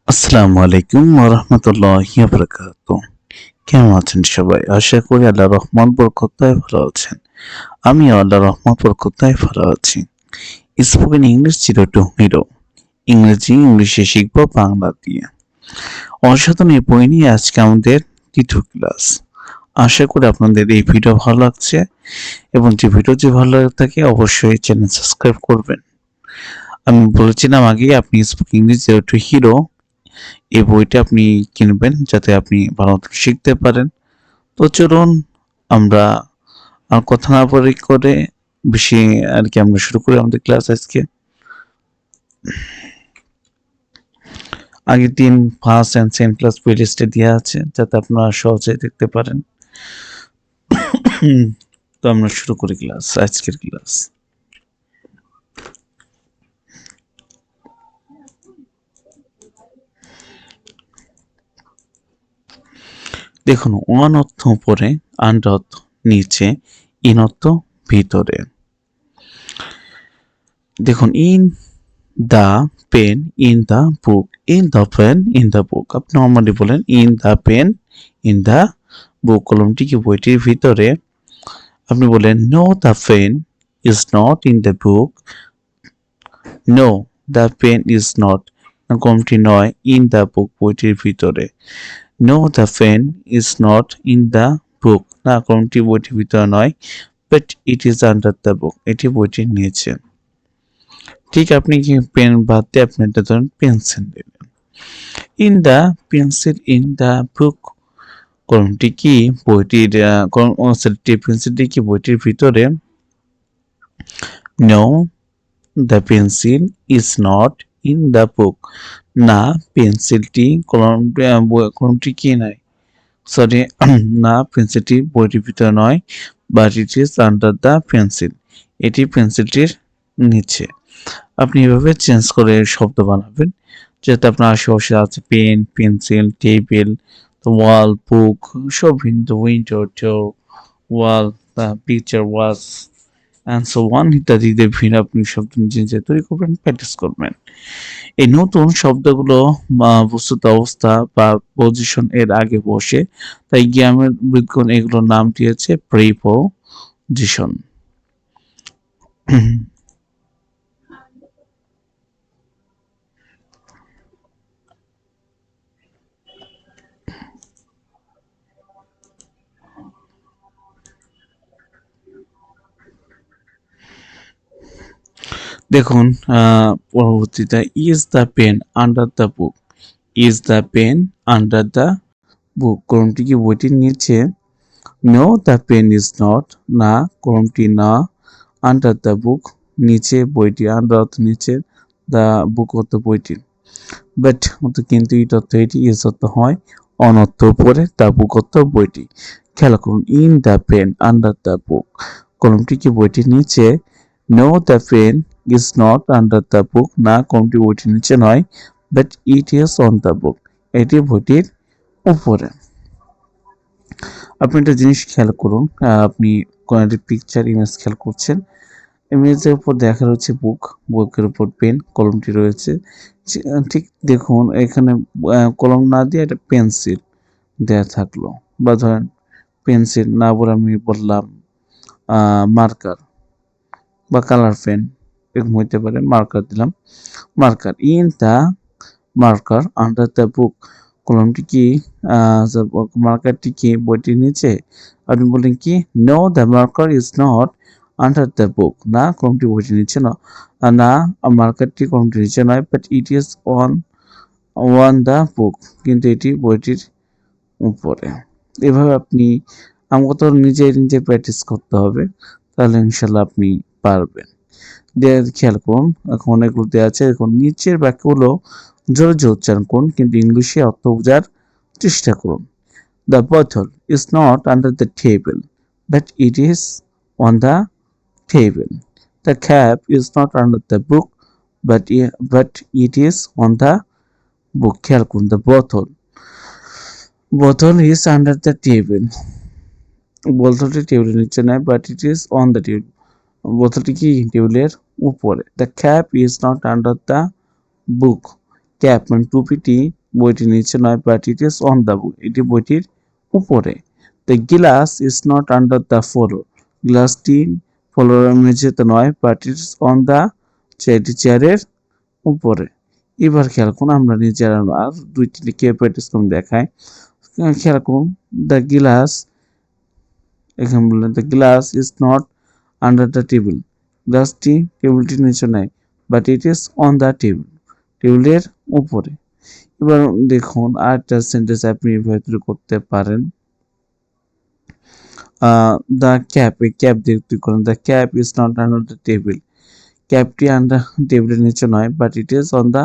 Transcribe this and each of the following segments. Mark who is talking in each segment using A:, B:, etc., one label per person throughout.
A: আসসালামু আলাইকুম ওয়া রাহমাতুল্লাহি ওয়া বারাকাতুহু। কেমন আছেন সবাই? আশা করি আল্লাহর রহমত বরকতায় ভালো আছেন। আমিও আল্লাহর রহমত বরকতায় ভালো আছি। Spoken English zero two hero. ইংলিশে শিখব বাংলা দিয়ে। অসাধারণ এই বই নিয়ে আজকে আমাদের দ্বিতীয় ক্লাস। আশা করি আপনাদের এই ভিডিও ভালো লাগছে এবং যে ভিডিও যদি ভালো লাগে থাকে অবশ্যই চ্যানেল সাবস্ক্রাইব করবেন। আমি বলেছিলাম আগেই আপনি spoken English zero two hero এই বইটা আপনি কিনবেন যাতে আপনি ভালো মতো শিখতে পারেন। তো চলুন আমরা আর কথা না বলে করে বেশি আর কি আমরা শুরু করি আমাদের ক্লাস আজকে। আগের দিন ফার্স্ট অ্যান্ড সেকেন্ড ক্লাস প্লেলিস্টে দেওয়া আছে যাতে আপনারা সহজে দেখতে পারেন। তো আমরা শুরু করি ক্লাস, আজকের ক্লাস। দেখুন, ওয়ান অর্থ উপরে, আন্ডার অর্থ নিচে, ইন অর্থ ভিতরে। দেখুন, in the pen in the book, in the pen in the book. আপনি নর্মালি বলেন in the pen in the book, কলমটি কি বইটির ভিতরে। আপনি বলেন no the pen is not in the book, no the pen is not, কলমটি নয়, ইন দ্য বুক বইটির ভিতরে। No the pen is not in the book, না কলমটি বইটির ভিতরে নয়, but it is under the book, এটি বইটির নিচে। ঠিক আপনি কি পেন বাদ দিয়ে আপনি এটা ধরেন পেন্সিল দিলেন। In the pencil in the book, কলমটি কি বইটির পেন্সিলটি কি বইটির ভিতরে। No the pencil is not in the book, না পেন্সিলটি কলমটি কি নয়, সরি না পেন্সিলটি বইটির ভিতরে নয়, but it is under the pencil, এটি পেন্সিলটির নিচে। আপনি এভাবে চেঞ্জ করে শব্দ বানাবেন যাতে আপনার আশেপাশে আছে পেন, পেন্সিল, টেবিল, ওয়াল, বুক, সব ভিন্ন, window, door, wall, picture, watch and so one ইত্যাদি দিয়ে ভিন্ন আপনি শব্দ নিজে নিজে তৈরি করবেন, প্র্যাকটিস করবেন। এই নতুন শব্দগুলো বস্তুত অবস্থা বা পজিশন এর আগে বসে, তাই গ্রামের বিজ্ঞান এগুলোর নাম দিয়েছে প্রিপোজিশন। দেখুন, পরবর্তীতে is the pen under the book, is the pen under the book, কলমটি কি বইটির নিচে। No the pen is not, না কলমটি না, আন্ডার দ্য বুক নিচে বইটি, আন্ডার অর্থ নিচে, দ্য বুক অর্থ বইটি, বাট অর্থ কিন্তু, ইট অর্থ এটি, ইজ অর্থ হয়, অন অর্থ উপরে, দ্য বুক অর্থ বইটি। খেয়াল করুন, in the pen under the book, কলমটি কি বইটির নিচে। No the pen is not under the book, না কলমটি বইটির নিচে নয়, but it is on the book, এটি বইটির উপরে। আপনি একটা জিনিস খেয়াল করুন, আপনি কোনো একটা পিকচার ইমেজ খেয়াল করছেন, ইমেজের উপর দেখা রয়েছে বুক, বুকের উপর পেন, কলমটি রয়েছে। ঠিক দেখুন এখানে কলম না দিয়ে একটা পেন্সিল দেয়া থাকলো, বা ধরেন পেন্সিল না বলে আমি বললাম মার্কার বা কালার পেন, এরকম হইতে পারে, মার্কার দিলাম, marker. In the marker under the book, কলমটি কি মার্কারটি কি বইটির নিচে। আপনি বললেন কি no the marker is not under the book, না কলমটি বইটির নিচে না মার্কারটি কলমটির নিচে নয়, but it is on the book, কিন্তু এটি বইটির উপরে। এভাবে আপনি আমাকে তো নিজে নিজে প্র্যাকটিস করতে হবে, তাহলে ইনশাল্লাহ আপনি পারবেন। খেয়াল করুন, এখন অনেকগুলো দেওয়া আছে, এখন নিচের বাক্যগুলো জোরে জোরে উচ্চারণ করুন, কিন্তু ইংলিশে অর্থ বোঝার চেষ্টা করুন। দ্য বোতল is not under the table, but it is on the table. The cap is not under the book, but it is on the book. খেয়াল করুন, দ্য বোতল ইজ আন্ডার দ্য টেবিল, বোতলটি টেবিলের নিচে নয়, but it is on the table, বোতলটি কি টেবিলের উপরে। The cap is not under the book, cap মানে টুপিটি বইটির নিচে নয়, but it is on the book, এটি বইটির উপরে। The glass is not under the floor, গ্লাসটি ফ্লোরের মেঝেতে নয়, but it is on the chair, এটি চেয়ারের উপরে। এবার খেয়াল করুন, আমরা নিজের আর দুইটি লিখে প্র্যাকটিস করুন দেখায়। খেয়াল করুন, দ্য গ্লাস, এখানে বললেন the glass is not under the table, গ্লাসটি টেবিলটির নিচে নাই, but it is on the table, টেবিলের উপরে। এবার দেখুন আরেকটা সেন্টেন্স আপনি এভাবে করতে পারেন। দ্য ক্যাপ, এই ক্যাপ দিয়ে তুই করেন, the cap is not under the table, ক্যাপটি আন্ডার টেবিলের নিচে নয়, but it is on the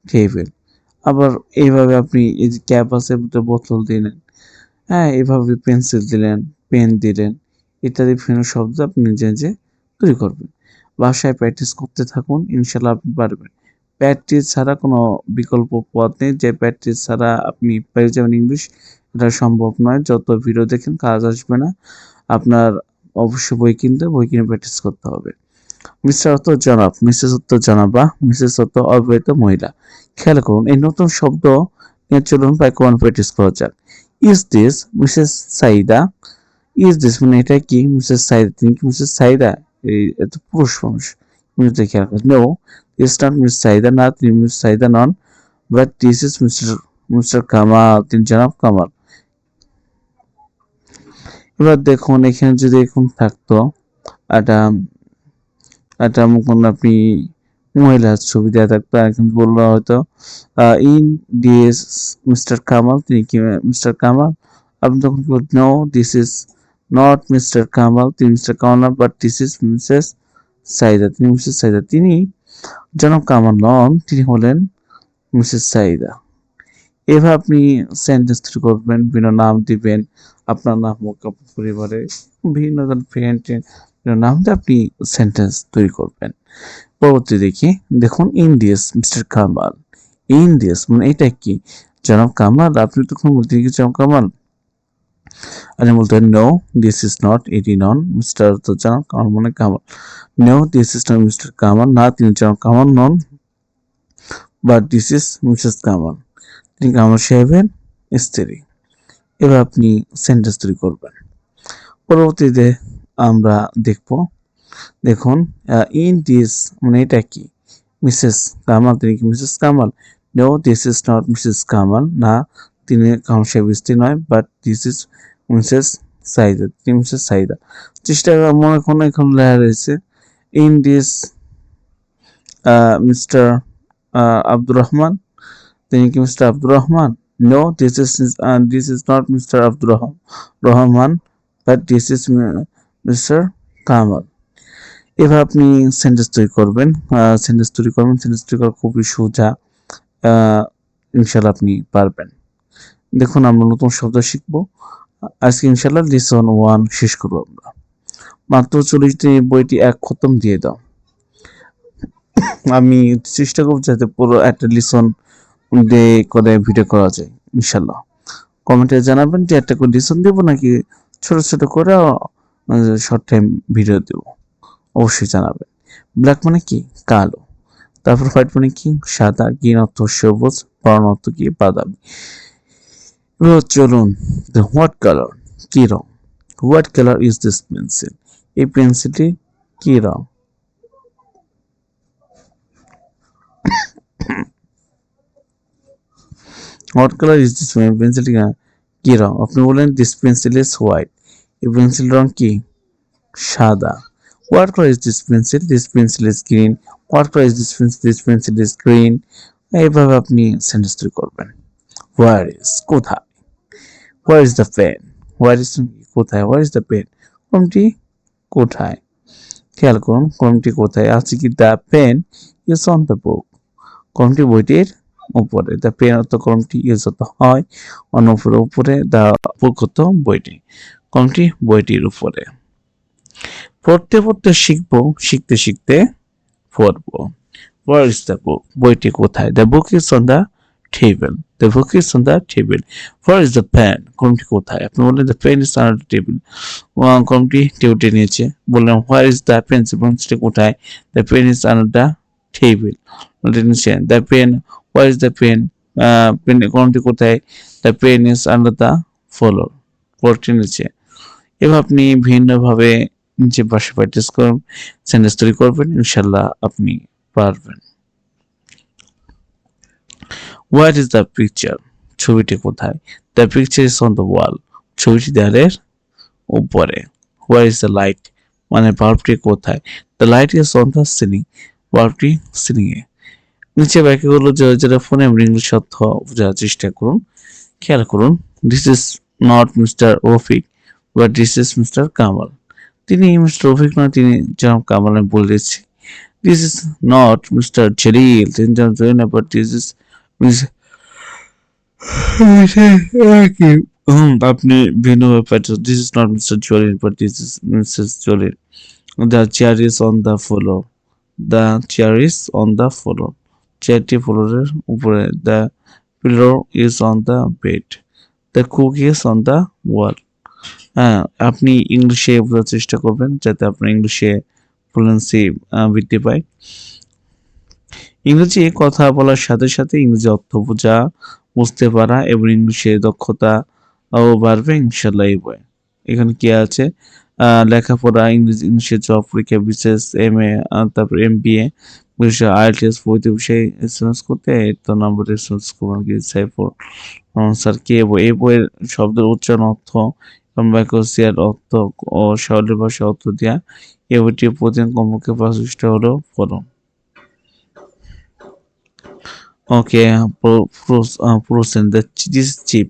A: table. আবার এইভাবে আপনি এই যে ক্যাপ আছে বোতল দিলেন, হ্যাঁ, এভাবে পেন্সিল দিলেন, পেন দিলেন, ইত্যাদি বিভিন্ন শব্দ আপনি নিজে নিজে তৈরি করবেন। বাসায় প্র্যাকটিস করতে থাকুন, ইনশাল্লাহ আপনি পারবেন। প্র্যাকটিস ছাড়া কোনো বিকল্প পথ নেই, যে প্র্যাকটিস ছাড়া আপনি পেয়ে যাবেন ইংলিশ, এটা সম্ভব নয়। যত ভিডিও দেখেন কাজ আসবে না, আপনার অবশ্যই বই কিনতে, বই কিনে প্র্যাকটিস করতে হবে। মিস্টার অর্থ জনাব, মিসেস অর্থ জনাবা, মিসেস অর্থ অবিবাহিত মহিলা। খেয়াল করুন, এই নতুন শব্দ নিয়ে চলুন বাক্যবান প্র্যাকটিস করা যাক। Is this Mrs Saida, is this মানে এটা কি মিসেস সাইদা, তিনি কি মিসেস সাইদা, এই এত পুরুষ মানুষ, মিসেস খেয়াল করুন। No, is not miss Saida, না তিনি মিস সাইদা নন, but this is mister mister Kamal, তিনি জনাব কামাল। এবার দেখুন এখানে যদি এরকম থাকতো একটা একটা কোনো আপনি মহিলার ছবি দেওয়া থাকতো, এখন বললো হয়তো ইন দিস মিস্টার কামাল, তিনি কি মিস্টার কামাল, আপনি তখন কি বলতেন, no this is not mister Kamal, তিনি মিস্টার কামাল না, but this is Mrs Saida, তিনি মিসেস সাইদা, তিনি জনাব কামাল নন, তিনি হলেন মিসেস সাইদা। এভাবে আপনি সেন্টেন্স তৈরি করবেন, বিভিন্ন নাম দিবেন, আপনার নাম হোক, আপনার পরিবারে বিভিন্ন ধরনের ফ্রেন্ড নাম দিয়ে আপনি সেন্টেন্স তৈরি করবেন। পরবর্তী দেখি, দেখুন in this mister Kamal, in this মানে এটা কি জনাব কামাল, আপনি তখন বলতে কি জনাব কামাল, আপনি বলতেন নো দিস ইজ নট, এটি নন, মিস্টার তো জনাব কামাল মানে Kamal, no this is not mister Kamal, না তিনি জনাব কামাল নন, but this is Mrs Kamal, তিনি কামাল সাহেবের স্ত্রী। এবার আপনি সেন্টেন্স তৈরি করবেন। পরবর্তীতে আমরা দেখব, দেখুন ইন দিস মানে এটা কি মিসেস কামাল, তিনি কি Mrs Kamal, no this is not Mrs Kamal, না তিনি কামাল সাহেবের স্ত্রী নয়, but this is Mrs Saida, তিনি মিসেস সাইদা। চেষ্টা মনে কোনো এখন লেখা রয়েছে in this mister Abdur Rahman, তিনি কি mister Abdur Rahman, no this is not mister Abdur Rahman, but this is mister Kamal. এভাবে আপনি সেন্টেন্স তৈরি করবেন, সেন্টেন্স তৈরি করা খুবই সোজা, ইনশাল্লাহ আপনি পারবেন। দেখুন আমরা নতুন শব্দ শিখবো আজকে, ইনশাল্লাহ লিসন 1 শেষ করবো আমরা। মাত্র 40 দিন বইটি এক খতম দিয়ে দাও। আমি চেষ্টা করবো যাতে পুরো একটা লিসন দিয়ে করে ভিডিও করা যায়, ইনশাল্লাহ। কমেন্টে জানাবেন যে একটা করে লিসন দেবো নাকি ছোট ছোট করে শর্ট টাইম ভিডিও দেবো, অবশ্যই জানাবেন। ব্ল্যাক মানে কি কালো, তারপর হোয়াইট মানে কি সাদা, গ্রিন অর্থ সবুজ, ব্রাউন অর্থ কি বাদামি। চলুন, হোয়াট কালার কি রং, what colour is this pencil, এই পেন্সিলটি কি রং। হোয়াট কালার ইজ দিস পেন্সিলটি কি রং, আপনি বলেন দিস পেন্সিল ইজ হোয়াইট, এই পেন্সিল রং কি সাদা। What colour is this pencil, this pencil is green, what colour is this pencil, this pencil is green. এইভাবে আপনি সেন্টেন্স তৈরি করবেন। হোয়ার ইজ কোথায়, where is the pen, where is কোথায়, হোয়ার ইজ দ্য পেন কলমটি কোথায়। খেয়াল করুন কলমটি কোথায় আছে কি, the pen is on the book, কলমটি বইটির উপরে, দ্য পেন অর্থ কলমটি, ইজ অর্থ হয়, অন উপরে, দ্য বুক অর্থ বইটি, কলমটি বইটির উপরে। পড়তে পড়তে শিখবো, শিখতে শিখতে পড়বো। Where is the book? বইটি কোথায়? The book is on the table. The book is on the table. Where is the pen? কলমটি কোথায়? আপনি বললেন the pen is on the table. কলমটি টেবিলের নিচে। বললাম where is the pencil? পেন্সিলটি কোথায়? The pen is on the table. নিচে। The pen. Where is the pen? কলমটি কোথায়? The pen is under the floor, ফ্লোরটির নিচে। এবার আপনি ভিন্নভাবে নিচে পাশে প্র্যাকটিস করুন, সেন্টেন্স তৈরি করবেন, ইনশাল্লাহ আপনি পারবেন। What is the picture? ছবিটি কোথায়? The picture is on the wall, ছবিটি দেয়ালের উপরে। Where is the light? মানে বাল্বটি কোথায়? The light is on the ceiling, বাল্বটি সিলিং এ। নিচে বাক্যগুলো যারা ফোনে ইংলিশ অর্থ বোঝার চেষ্টা করুন। খেয়াল করুন, this is not mister Rafiq but this is mister Kamal. তিনি মিস্টার রফিক নয়, তিনি জনাব কামাল। আমি বলে দিচ্ছি, this is not Mr Jalil, তিনি জনাব জলিল না, বাট দিস ইজ আপনি ভিন্নভাবে পাচ্ছেন, this is not Mr Jalil but this is Mrs Jalil. The chair is on the floor, the chair is on the floor, চেয়ারটি ফ্লোরের উপরে। The pillow is on the bed, the cook is on the wall. হ্যাঁ, আপনি ইংলিশে বোঝার চেষ্টা করবেন যাতে আপনার ইংলিশে ফ্লুয়েন্সি বৃদ্ধি পায়। ইংরেজি কথা বলার সাথে সাথে ইংরেজি অর্থ বুঝতে পারা এবং ইংলিশে দক্ষতা বাড়বে ইনশাল্লাহ এই বই। এখানে কি আছে? লেখাপড়া, ইংলিশে জব পরীক্ষা, বিশেষ MA, তারপর MBA, বিষয়ে IELTS প্রভৃতি বিষয়ে এসএমএস করতে তো নাম্বার এসএমএস করুন কি সাইফুল স্যার কে বই। এই বইয়ের শব্দের উচ্চারণ, অর্থ এবং বাক্যের অর্থ ও সরল ভাষায় অর্থ দেওয়া। এই বইটি প্রতিদিন কমপক্ষে 5 পৃষ্ঠা হলেও পড়ুন। ওকে, প্রসেন দিস ইজ চিপ,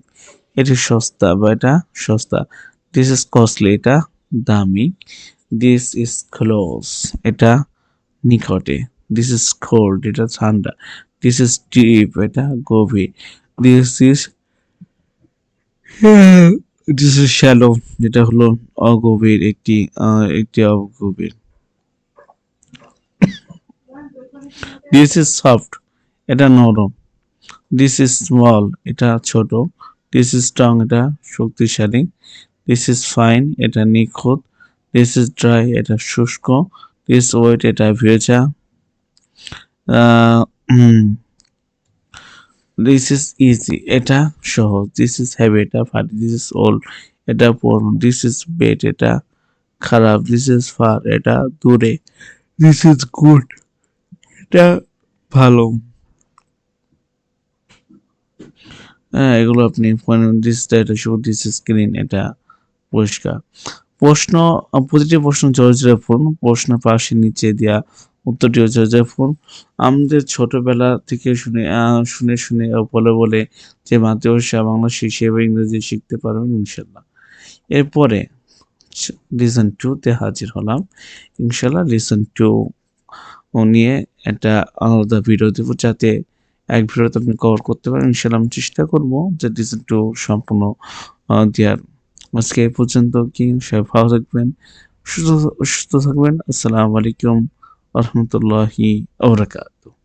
A: এটা সস্তা বা এটা সস্তা। দিস ইজ কস্টলি, এটা দামি। দিস ইজ ক্লোজ, এটা নিকটে। দিস ইজ কোল্ড, এটা ঠান্ডা। দিস ইজ ডিপ, এটা গভীর। This is this is shallow, যেটা হলো অগভীর, একটি অগভীর। দিস ইজ সফট, এটা নরম। দিস ইজ স্মল, এটা ছোট। দিস ইজ স্ট্রং, এটা শক্তিশালী। দিস ইজ ফাইন, এটা নিখুঁত। দিস ইজ ড্রাই, এটা শুষ্ক। দিস ওয়েট, এটা ভেজা। দিস ইজ ইজি, এটা সহজ। দিস ইজ হেভি, এটা ভারী। দিস ইজ ওল্ড, এটা পুরনো। দিস ইজ বেড, এটা খারাপ। দিস ইজ ফার, এটা দূরে। দিস ইজ গুড, এটা ভালো। হ্যাঁ, এগুলো আপনি এটা শুধু দিস ইজ ক্লিন, এটা পরিষ্কার। প্রশ্ন, প্রতিটি প্রশ্ন জোরে জোরে পড়ুন। প্রশ্নের পাশে নিচে দেওয়া উত্তরটিও জোরে জোরে পড়ুন। আমাদের ছোটবেলা থেকে শুনে শুনে বলে বলে যে মাতৃভাষা বাংলা শিখে এবং ইংরেজি শিখতে পারবেন ইনশাল্লাহ। এরপরে লিসন টু তে হাজির হলাম ইনশাল্লাহ। লিসন টু নিয়ে একটা আলাদা ভিডিও দেবো, যাতে এক ভিডিওতে আপনি কভার করতে পারেন ইনশাল্লাহ। আমি চেষ্টা করবো যে লিসন টু সম্পূর্ণ দেওয়ার। আজকে এই পর্যন্ত, কি সবাই ভালো থাকবেন, সুস্থ থাকবেন। আসসালামু আলাইকুম ওয়া রাহমাতুল্লাহি ওয়া বারাকাতুহু।